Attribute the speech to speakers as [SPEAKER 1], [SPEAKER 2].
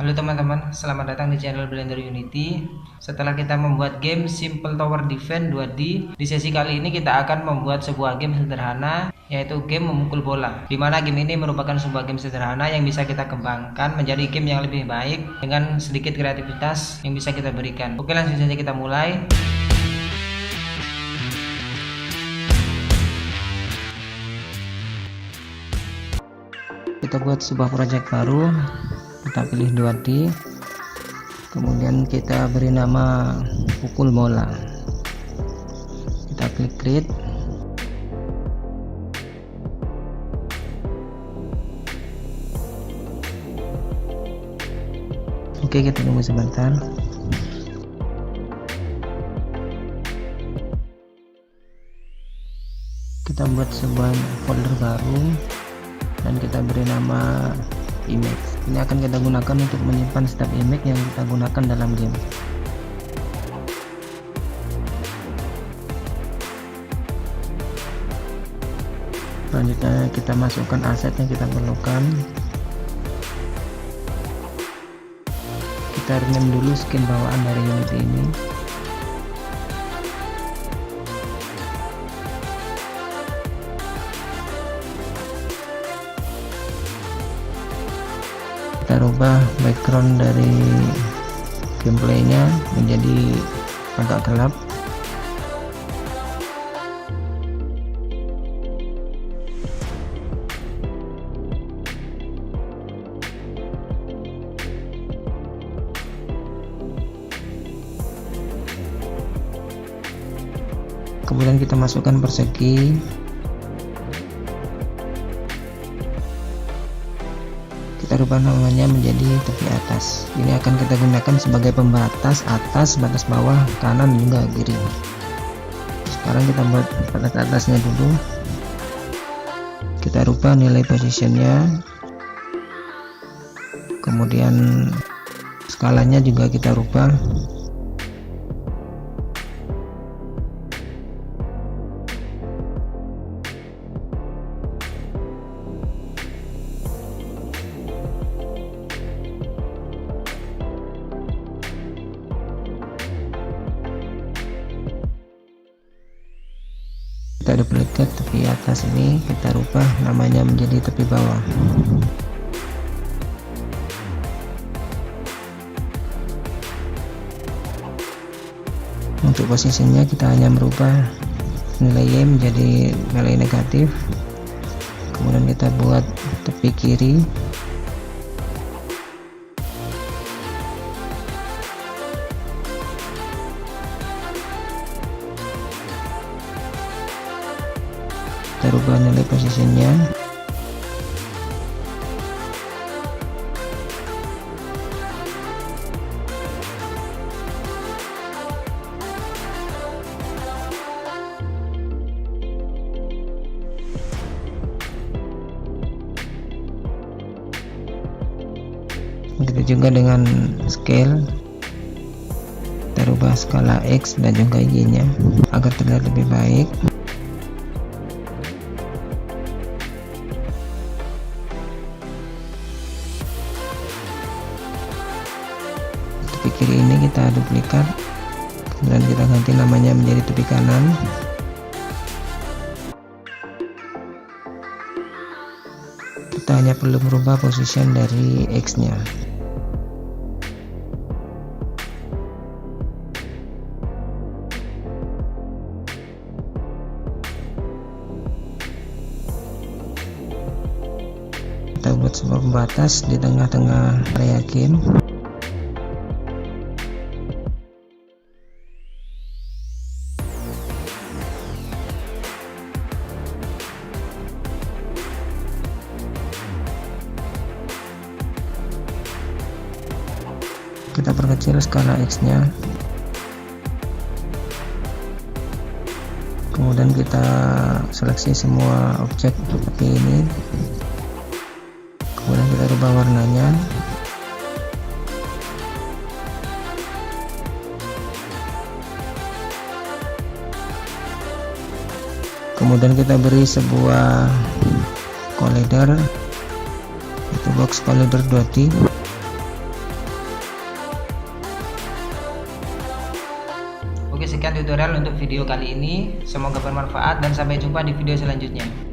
[SPEAKER 1] Halo teman-teman, selamat datang di channel Blender Unity. Setelah kita membuat game Simple Tower Defense 2D, di sesi kali ini kita akan membuat sebuah game sederhana, yaitu game memukul bola. Dimana game ini merupakan sebuah game sederhana yang bisa kita kembangkan menjadi game yang lebih baik dengan sedikit kreativitas yang bisa kita berikan. Oke, langsung saja kita mulai. Kita buat sebuah project baru. Kita pilih 2D, kemudian kita beri nama pukul bola. Kita klik create. Oke, kita tunggu sebentar. Kita buat sebuah folder baru dan kita beri nama image. Ini akan kita gunakan untuk menyimpan setiap image yang kita gunakan dalam game. Selanjutnya kita masukkan aset yang kita perlukan. Kita rename dulu skin bawaan dari unit ini. Kita rubah background dari gameplaynya menjadi agak gelap. Kemudian kita masukkan persegi. Kita rubah namanya menjadi tepi atas. Ini akan kita gunakan sebagai pembatas atas, batas bawah, kanan juga kiri. Sekarang kita buat batas atasnya dulu. Kita rubah nilai positionnya, kemudian skalanya juga kita rubah. Kita duplicate tepi atas ini, kita rubah namanya menjadi tepi bawah. Untuk posisinya kita hanya merubah nilai Y menjadi nilai negatif. Kemudian kita buat tepi kiri. Kita rubah nilai posisinya. Begitu juga dengan scale. Kita rubah skala X dan juga Y nya agar terlihat lebih baik. Tepi kiri ini kita duplikat, kemudian kita ganti namanya menjadi tepi kanan. Kita hanya perlu merubah position dari X nya. Kita buat sebuah pembatas di tengah-tengah area game. Kita perkecil skala X nya, kemudian kita seleksi semua objek seperti ini, kemudian kita rubah warnanya. Kemudian kita beri sebuah collider, itu box collider 2D. tutorial untuk video kali ini. Semoga bermanfaat dan sampai jumpa di video selanjutnya.